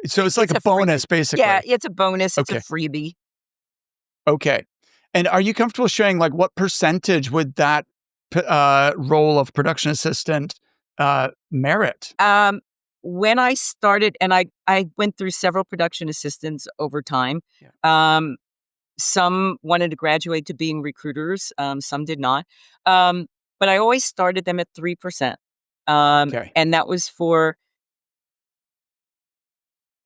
So it's like It's a a freebie. bonus, Yeah, basically. it's a bonus. It's a Okay. freebie. Okay. And are you comfortable sharing, like, what percentage would that role of production assistant merit? When I started, and I went through several production assistants over time. Yeah. Um, some wanted to graduate to being recruiters. Some did not. Um, but I always started them at 3%. Okay. And that was for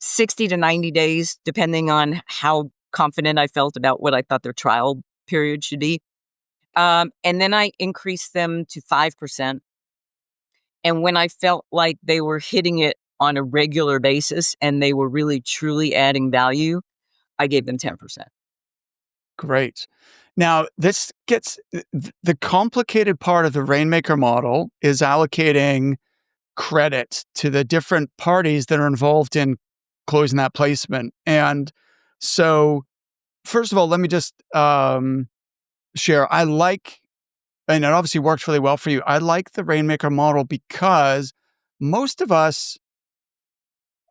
60 to 90 days, depending on how confident I felt about what I thought their trial period should be. And then I increased them to 5%. And when I felt like they were hitting it on a regular basis and they were really truly adding value, I gave them 10%. Great. Now, this gets the complicated part of the Rainmaker model is allocating credit to the different parties that are involved in closing that placement. And so, first of all, let me just share. And it obviously works really well for you. I like the Rainmaker model because most of us,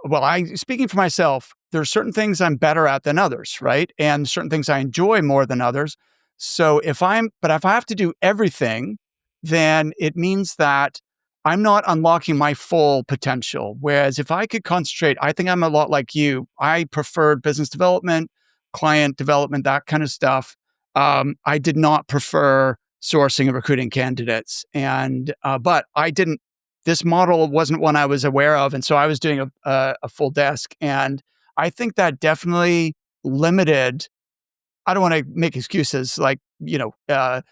well, speaking for myself, there are certain things I'm better at than others, right? And certain things I enjoy more than others. So if I have to do everything, then it means that I'm not unlocking my full potential. Whereas if I could concentrate, I think I'm a lot like you. I preferred business development, client development, that kind of stuff. I did not prefer sourcing and recruiting candidates. But I didn't this model wasn't one I was aware of, and so I was doing a full desk, and I think that definitely limited. I don't want to make excuses, like but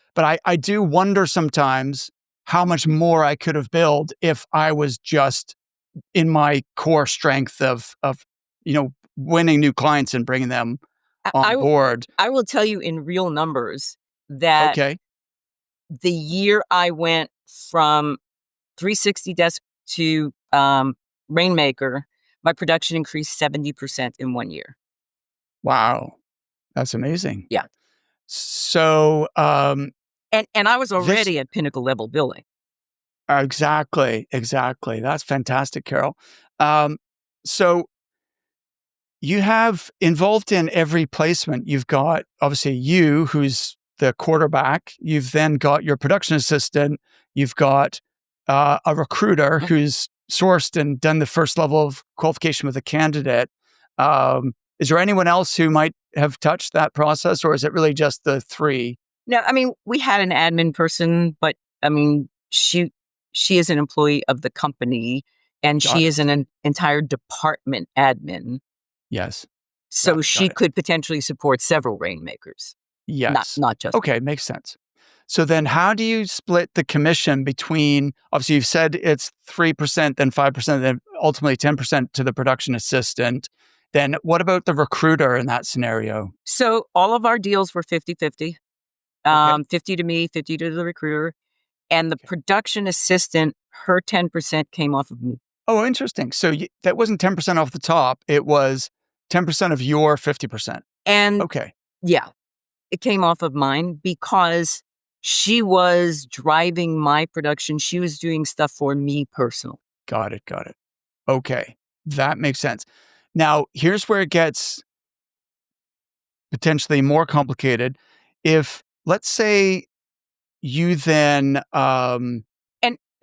I do wonder sometimes how much more I could have built if I was just in my core strength of winning new clients and bringing them I, on I, w- board. I will tell you in real numbers that Okay, the year I went from 360 desk to Rainmaker, my production increased 70% in 1 year. wow, that's amazing. Yeah. So And I was this already at Pinnacle level billing. Exactly, exactly. That's fantastic, Carol. Um, so you have involved in every placement. You've got obviously you, who's the quarterback. You've then got your production assistant. You've got a recruiter Yeah. who's sourced and done the first level of qualification with a candidate. Is there anyone else who might have touched that process, or is it really just the three? No, I mean, we had an admin person, but I mean, she is an employee of the company and Got she is it. an entire department admin. Yes. Got So it. Got she it. could potentially support several rainmakers, not Yes. not just one. Okay, makes sense. So then how do you split the commission between obviously you've said it's 3%, then 5%, then ultimately 10% to the production assistant. Then what about the recruiter in that scenario? So all of our deals were 50-50. Okay. 50 to me, 50 to the recruiter. And the Okay. production assistant, her 10% came off of me. Oh, interesting. So that wasn't 10% off the top. It was 10% of your 50%. And Okay. yeah, it came off of mine because she was driving my production. She was doing stuff for me personally. Got it. Got it. Okay. That makes sense. Now, here's where it gets potentially more complicated. If, let's say, you then And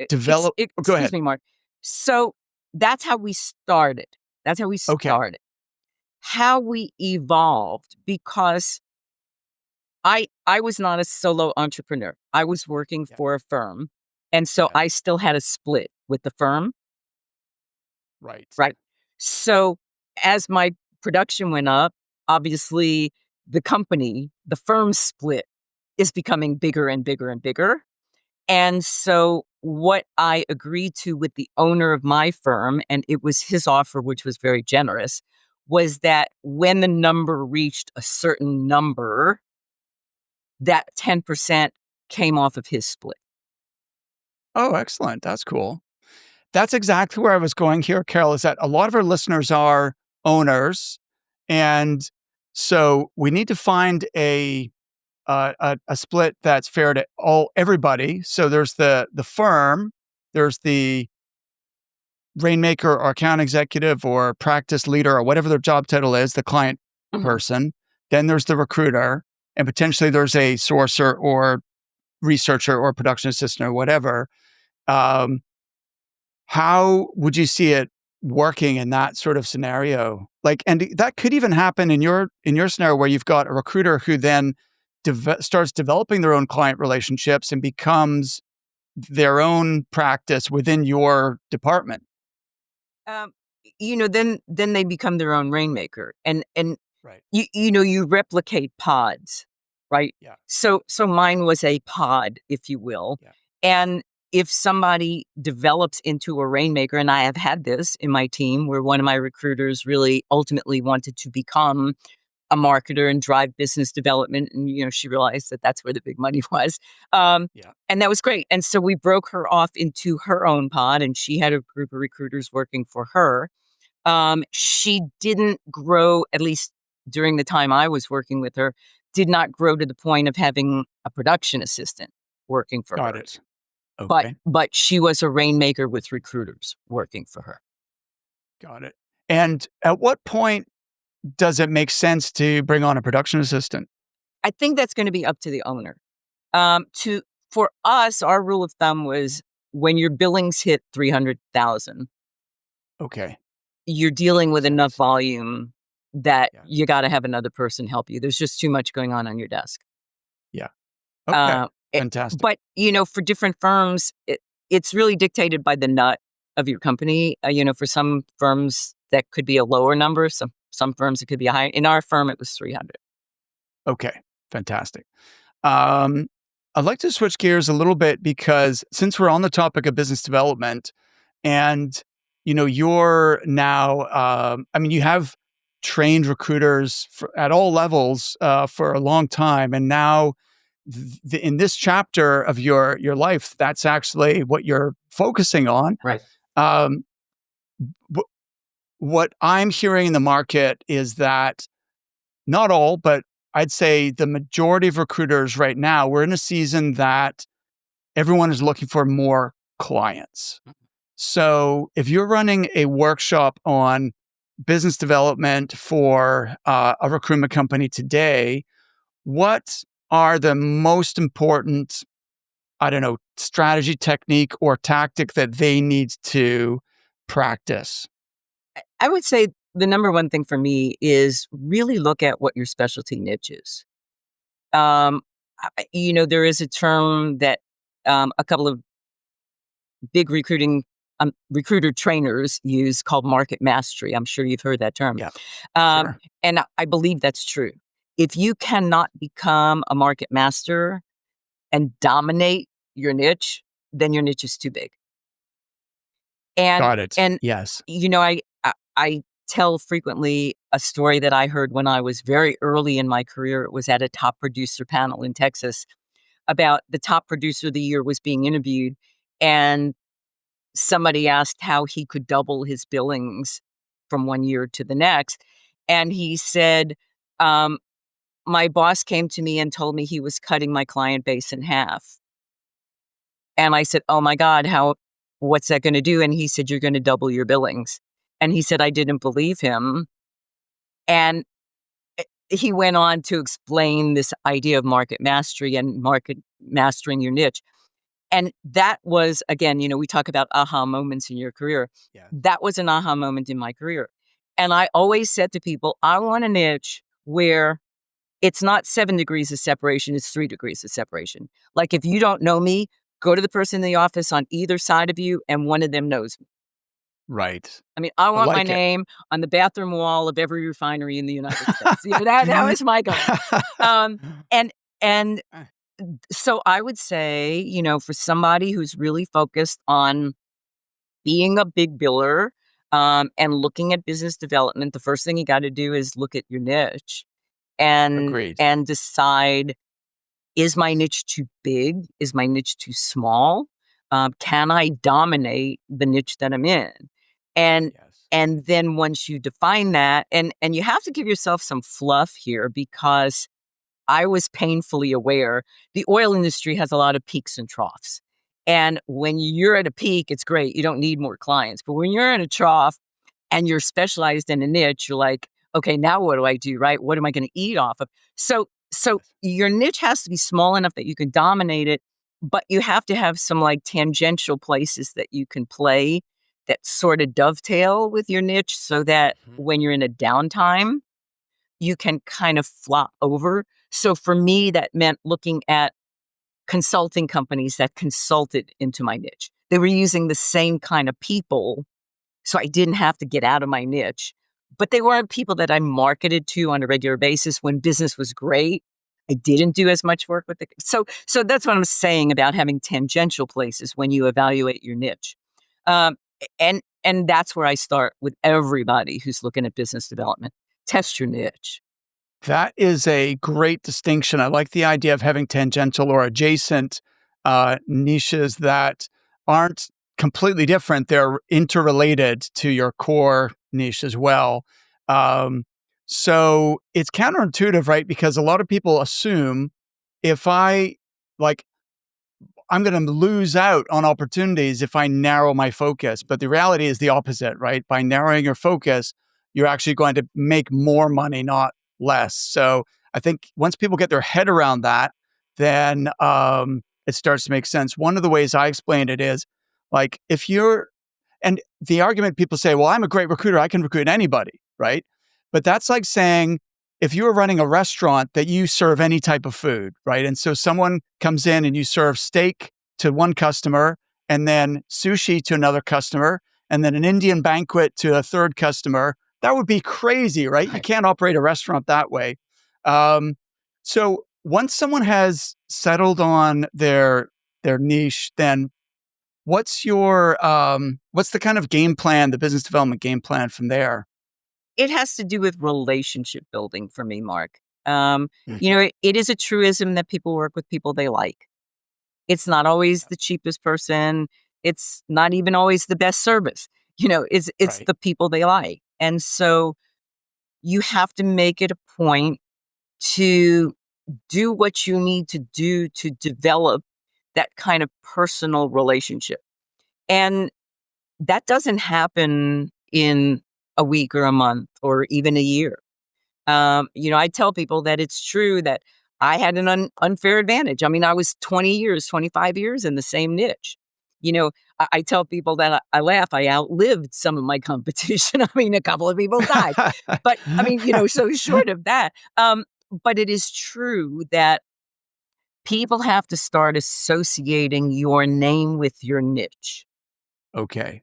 develop oh, go excuse ahead. me, Mark. So that's how we started. That's how we Okay. started. How we evolved because I was not a solo entrepreneur. I was working Yeah. for a firm. And so Yeah. I still had a split with the firm, Right. right? So as my production went up, obviously the company, the firm split is becoming bigger and bigger and bigger. And so what I agreed to with the owner of my firm, and it was his offer, which was very generous, was that when the number reached a certain number, that 10% came off of his split. Oh, excellent. That's cool. That's exactly where I was going here, Carol, is that a lot of our listeners are owners. And so we need to find a split that's fair to everybody. So there's the firm, there's the Rainmaker or account executive or practice leader or whatever their job title is, the client Mhm. person. Then there's the recruiter, and potentially there's a sourcer or researcher or production assistant or whatever. Um, how would you see it working in that sort of scenario? Like, and that could even happen in your scenario where you've got a recruiter who then starts developing their own client relationships and becomes their own practice within your department. Um, then they become their own rainmaker, and Right. you replicate pods, right? Yeah. So mine was a pod, if you will, Yeah. and if somebody develops into a rainmaker, and I have had this in my team where one of my recruiters really ultimately wanted to become a marketer and drive business development, and she realized that that's where the big money was, Yeah. and that was great. And so we broke her off into her own pod, and she had a group of recruiters working for her. She didn't grow, at least during the time I was working with her, did not grow to the point of having a production assistant working for Got her. it. But Okay. but she was a rainmaker with recruiters working for her. Got it. And at what point does it make sense to bring on a production assistant? I think that's going to be up to the owner. To For us, our rule of thumb was when your billings hit 300,000, Okay. you're dealing Makes with enough sense. volume that Yeah. you got to have another person help you. There's just too much going on your desk. Yeah. Okay. Uh, it, Fantastic. but for different firms, it's really dictated by the nut of your company. For some firms that could be a lower number. Some firms it could be a high. In our firm, it was 300. Okay. Fantastic. Um, I'd like to switch gears a little bit because since we're on the topic of business development and you're now I mean you have trained recruiters at all levels for a long time, and now in this chapter of your life, that's actually what you're focusing on. Right. Um, wh- what I'm hearing in the market is that not all, but I'd say the majority of recruiters right now, we're in a season that everyone is looking for more clients. So if you're running a workshop on business development for a recruitment company today, what are the most important, I don't know, strategy, technique, or tactic that they need to practice? I would say the number one thing for me is really look at what your specialty niche is. Um, there is a term that a couple of big recruiter trainers use called market mastery. I'm sure you've heard that term. Yeah, Um, sure. and I believe that's true. If you cannot become a market master and dominate your niche, then your niche is too big. And Got it. and Yes. I tell frequently a story that I heard when I was very early in my career. It was at a top producer panel in Texas about the top producer of the year was being interviewed, and somebody asked how he could double his billings from one year to the next, and he said, um, "My boss came to me and told me he was cutting my client base in half." And I said, "Oh my God, what's that gonna do?" And he said, "You're gonna double your billings." And he said, I didn't believe him. And he went on to explain this idea of market mastery and market mastering your niche. And that was, again, we talk about aha moments in your career. Yes. That was an aha moment in my career. And I always said to people, I want a niche where it's not 7 degrees of separation, it's 3 degrees of separation. Like if you don't know me, go to the person in the office on either side of you and one of them knows me. Right. I mean, I I want my like it. name on the bathroom wall of every refinery in the United States. That was my goal. Um, and and so I would say, for somebody who's really focused on being a big biller, and looking at business development, the first thing you got to do is look at your niche and Agreed. and decide, is my niche too big? Is my niche too small? Can I dominate the niche that I'm in? And Yes. and then once you define that, and you have to give yourself some fluff here, because I was painfully aware the oil industry has a lot of peaks and troughs. And when you're at a peak, it's great. You don't need more clients. But when you're in a trough and you're specialized in a niche, you're like, okay, now what do I do, right? What am I going to eat off of? So Yes. your niche has to be small enough that you can dominate it, but you have to have some like tangential places that you can play that sort of dovetail with your niche, so that Mhm. when you're in a downtime, you can kind of flop over. So for me, that meant looking at consulting companies that consulted into my niche. They were using the same kind of people, so I didn't have to get out of my niche. But they weren't people that I marketed to on a regular basis when business was great. I didn't do as much work with it. So that's what I'm saying about having tangential places when you evaluate your niche. Um, and that's where I start with everybody who's looking at business development. Test your niche. That is a great distinction. I like the idea of having tangential or adjacent niches that aren't completely different. They're interrelated to your core niche as well. Um, so it's counterintuitive, right? Because a lot of people assume if I like I'm going to lose out on opportunities if I narrow my focus. But the reality is the opposite, right? By narrowing your focus, you're actually going to make more money, not less. So I think once people get their head around that, then it starts to make sense. One of the ways I explain it is like if you're, and the argument people say, well, I'm a great recruiter, I can recruit anybody, right? But that's like saying, if you were running a restaurant that you serve any type of food, right? And so someone comes in and you serve steak to one customer and then sushi to another customer and then an Indian banquet to a third customer, that would be crazy, right? You Right. can't operate a restaurant that way. Um, so once someone has settled on their niche, then what's the kind of game plan, the business development game plan from there? It has to do with relationship building for me, Mark. Um, Mhm. it is a truism that people work with people they like. It's not always the cheapest person. It's not even always the best service. It's Right. the people they like. And so you have to make it a point to do what you need to do to develop that kind of personal relationship. And that doesn't happen in a week or a month or even a year. I tell people that it's true that I had an unfair advantage. I mean, I was 20 years, 25 years in the same niche. I tell people that I laugh. I outlived some of my competition. I mean, a couple of people died, but I mean, so short of that. But it is true that people have to start associating your name with your niche, Okay.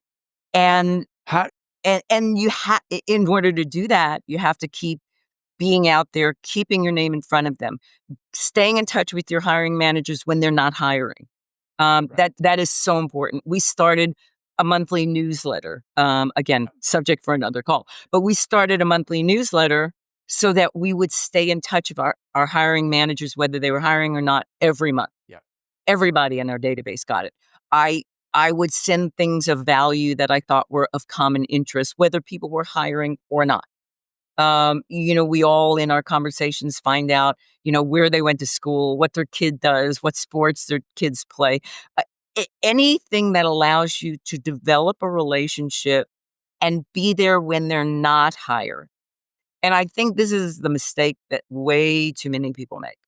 and How and you have in order to do that, you have to keep being out there, keeping your name in front of them, staying in touch with your hiring managers when they're not hiring. Right. That is so important. We started a monthly newsletter. Again, subject for another call, but we started a monthly newsletter so that we would stay in touch with our hiring managers, whether they were hiring or not, every month. Yeah. Everybody in our database got it. I I would send things of value that I thought were of common interest, whether people were hiring or not. We all in our conversations find out, where they went to school, what their kid does, what sports their kids play. Anything that allows you to develop a relationship and be there when they're not hired. And I think this is the mistake that way too many people make.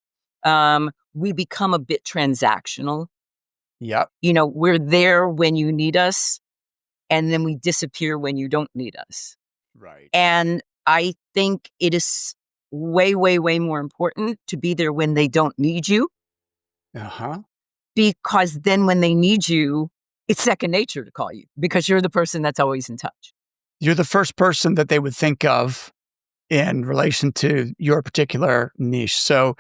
We become a bit transactional. Yep. We're there when you need us, and then we disappear when you don't need us. Right. And I think it is way, way, way more important to be there when they don't need you, Uh-huh. because then when they need you, it's second nature to call you because you're the person that's always in touch. You're the first person that they would think of in relation to your particular niche. So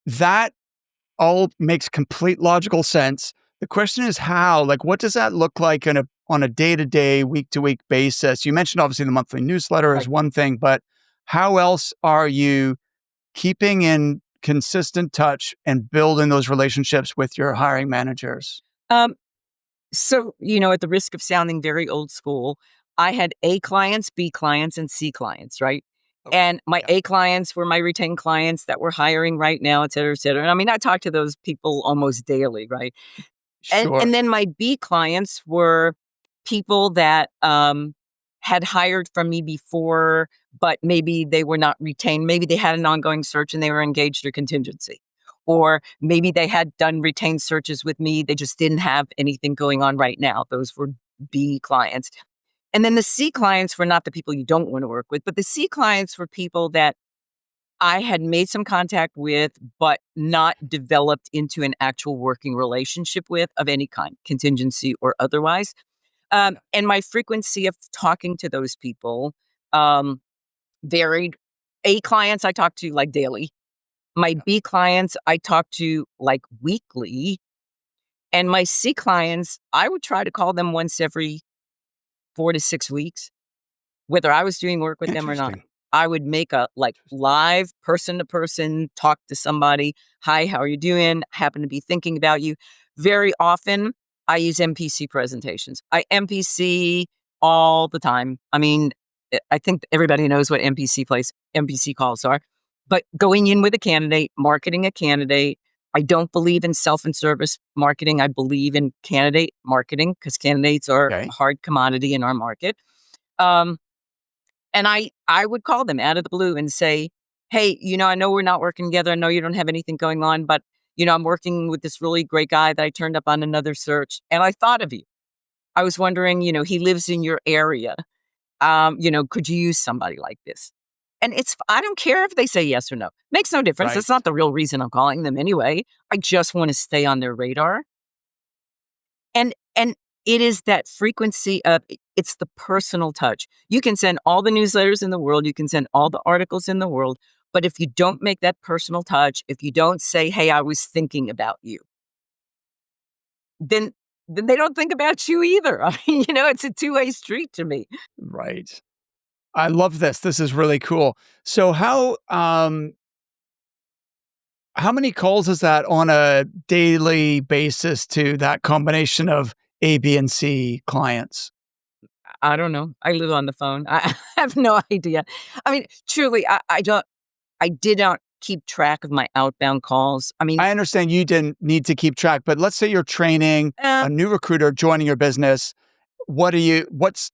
that all makes complete logical sense. The question is how, like, what does that look like on a day-to-day, week-to-week basis? You mentioned obviously the monthly newsletter is Right. one thing, but how else are you keeping in consistent touch and building those relationships with your hiring managers? So, at the risk of sounding very old school, I had A clients, B clients, and C clients, right? Okay. And my Yeah. A clients were my retained clients that were hiring right now, et cetera, et cetera. And I mean, I talk to those people almost daily, right? And Sure. then my B clients were people that had hired from me before, but maybe they were not retained. Maybe they had an ongoing search and they were engaged through contingency. Or maybe they had done retained searches with me. They just didn't have anything going on right now. Those were B clients. And then the C clients were not the people you don't want to work with, but the C clients were people that I had made some contact with, but not developed into an actual working relationship with of any kind, contingency or otherwise. And my frequency of talking to those people um, varied. A clients I talk to like daily. My Yeah. B clients I talk to like weekly. And my C clients, I would try to call them once every 4 to 6 weeks. Whether I was doing work with them or not. Interesting. I would make a, like, live person to person, talk to somebody. "Hi, how are you doing? Happen to be thinking about you." Very often, I use MPC presentations. I MPC all the time. I mean, I think everybody knows what MPC calls are. But going in with a candidate, marketing a candidate, I don't believe in self and service marketing. I believe in candidate marketing because candidates are a Okay. hard commodity in our market. Um and I would call them out of the blue and say, "Hey, I know we're not working together. I know you don't have anything going on, but, I'm working with this really great guy that I turned up on another search, and I thought of you. I was wondering, he lives in your area. Could you use somebody like this?" And I don't care if they say yes or no. Makes no difference. That's Right. not the real reason I'm calling them anyway. I just want to stay on their radar. And it is that frequency of it's the personal touch. You can send all the newsletters in the world, you can send all the articles in the world, but if you don't make that personal touch, if you don't say, "Hey, I was thinking about you," then they don't think about you either. I mean, it's a two-way street to me. Right. I love this. This is really cool. So how many calls is that on a daily basis to that combination of A, B, and C clients? I don't know. I live on the phone. I have no idea. I mean, truly, I did not keep track of my outbound calls. I mean, I understand you didn't need to keep track, but let's say you're training uh, a new recruiter joining your business. What's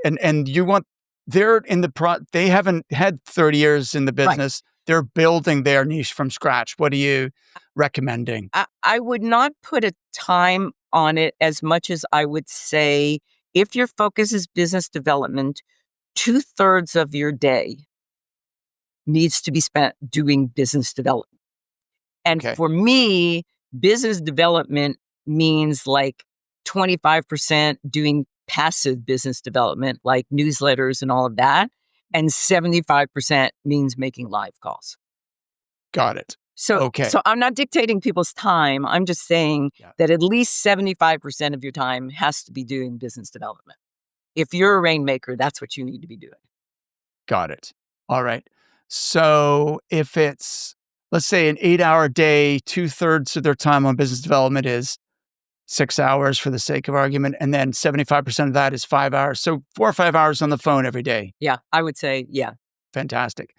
and you want they're in they haven't had 30 years in the right. business. They're building their niche from scratch. What are you recommending? I would not put a time on it as much as I would say if your focus is business development, two-thirds of your day needs to be spent doing business development. And Okay. for me, business development means like 25% doing passive business development, like newsletters and all of that. And 75% means making live calls. Got it. So Okay. so I'm not dictating people's time. I'm just saying Yeah. that at least 75% of your time has to be doing business development. If you're a rainmaker, that's what you need to be doing. Got it. All right. So if it's, let's say, an 8-hour day, two-thirds of their time on business development is 6 hours for the sake of argument, and then 75% of that is 5 hours. So 4 or 5 hours on the phone every day. Yeah, I would say, yeah. Fantastic.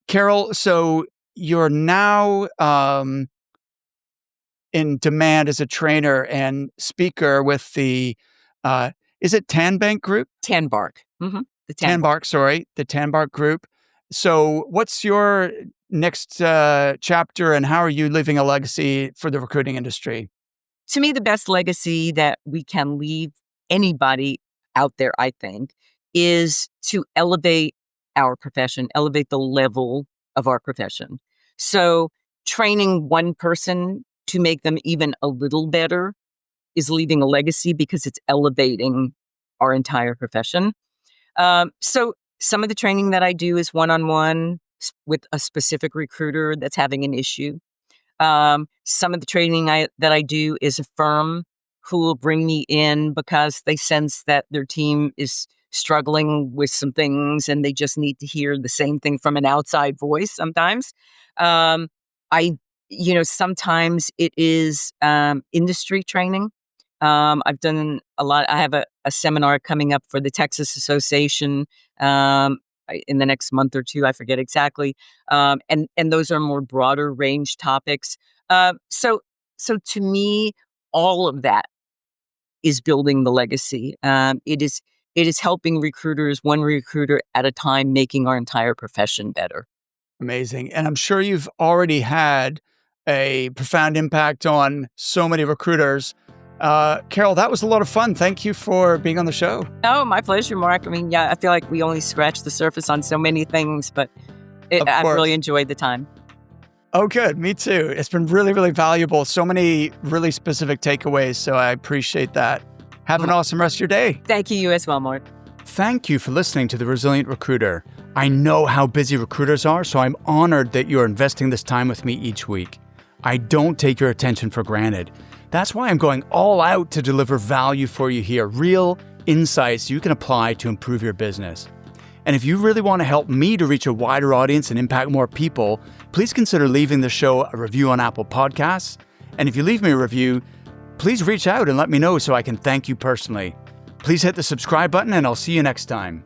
Carol, so you're now in demand as a trainer and speaker with uh, is it Tanbank Group? Tanbark. The Tanbark. Tanbark, sorry, the Tanbark Group. So, what's your next chapter, and how are you leaving a legacy for the recruiting industry? To me, the best legacy that we can leave anybody out there, I think, is to elevate our profession, elevate the level of our profession. So, training one person to make them even a little better is leaving a legacy because it's elevating our entire profession. So, some of the training that I do is one on one with a specific recruiter that's having an issue. Some of the training that I do is a firm who will bring me in because they sense that their team is struggling with some things and they just need to hear the same thing from an outside voice sometimes. Um, I, sometimes it is industry training. I've done a lot. I have a seminar coming up for the Texas Association in the next month or two. I forget exactly. And those are more broader range topics. So to me, all of that is building the legacy. It is helping recruiters, one recruiter at a time, making our entire profession better. Amazing. And I'm sure you've already had a profound impact on so many recruiters. Carol, that was a lot of fun. Thank you for being on the show. Oh, my pleasure, Mark. I mean, yeah, I feel like we only scratched the surface on so many things, but I've really enjoyed the time. Oh, good. Me too. It's been really, really valuable. So many really specific takeaways. So I appreciate that. Have an awesome rest of your day. Thank you as well, Mark. Thank you for listening to The Resilient Recruiter. I know how busy recruiters are, so I'm honored that you're investing this time with me each week. I don't take your attention for granted. That's why I'm going all out to deliver value for you here, real insights you can apply to improve your business. And if you really want to help me to reach a wider audience and impact more people, please consider leaving the show a review on Apple Podcasts. And if you leave me a review, please reach out and let me know so I can thank you personally. Please hit the subscribe button and I'll see you next time.